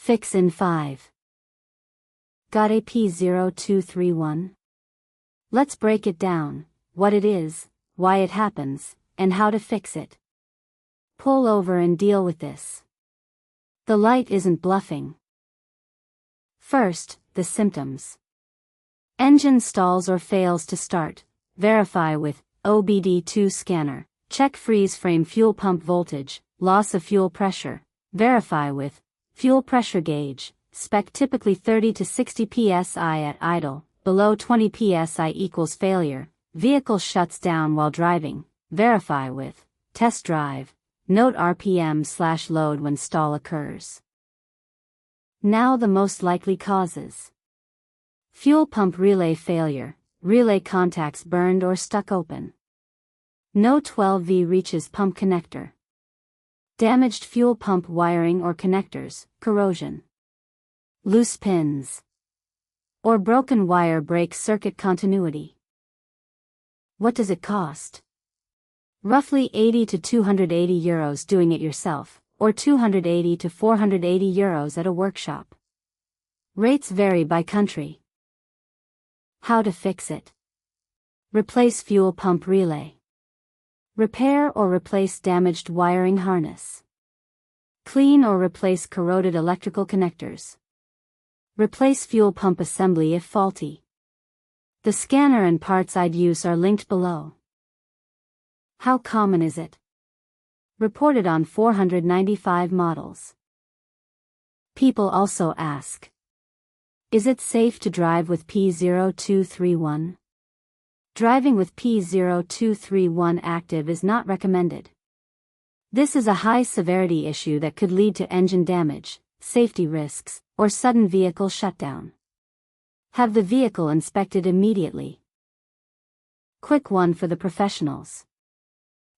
Fix in 5. Got a P0231? Let's break it down, what it is, why it happens, and how to fix it. Pull over and deal with this. The light isn't bluffing. First, the symptoms. Engine stalls or fails to start. Verify with OBD2 scanner. Check freeze frame fuel pump voltage, loss of fuel pressure. Verify with fuel pressure gauge. Spec typically 30 to 60 psi at idle. Below 20 psi equals failure. Vehicle shuts down while driving. Verify with test drive. Note RPM/load when stall occurs. Now the most likely causes. Fuel pump relay failure. Relay contacts burned or stuck open. No 12V reaches pump connector. Damaged fuel pump wiring or connectors, corrosion. Loose pins. Or broken wire breaks circuit continuity. What does it cost? Roughly 80 to 280 euros doing it yourself, or 280 to 480 euros at a workshop. Rates vary by country. How to fix it. Replace fuel pump relay. Repair or replace damaged wiring harness. Clean or replace corroded electrical connectors. Replace fuel pump assembly if faulty. The scanner and parts I'd use are linked below. How common is it? Reported on 495 models. People also ask, is it safe to drive with P0231? Driving with P0231 active is not recommended. This is a high-severity issue that could lead to engine damage, safety risks, or sudden vehicle shutdown. Have the vehicle inspected immediately. Quick one for the professionals.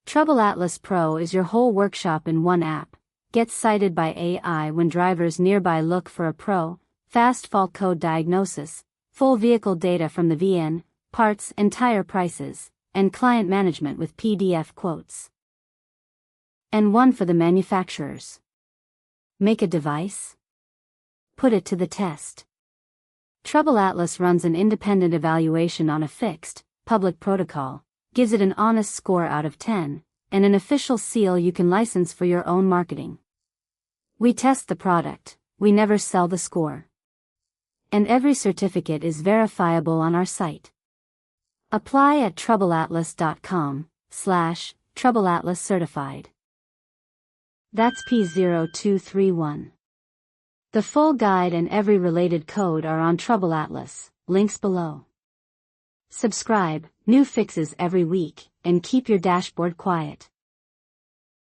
TroubleAtlas Pro is your whole workshop in one app. Get cited by AI when drivers nearby look for a pro, fast fault code diagnosis, full vehicle data from the VN, parts and tire prices, and client management with PDF quotes. And one for the manufacturers. Make a device? Put it to the test. TroubleAtlas runs an independent evaluation on a fixed, public protocol, gives it an honest score out of 10, and an official seal you can license for your own marketing. We test the product, we never sell the score. And every certificate is verifiable on our site. Apply at troubleatlas.com/TroubleAtlas certified. That's P0231. The full guide and every related code are on TroubleAtlas, links below. Subscribe, new fixes every week, and keep your dashboard quiet.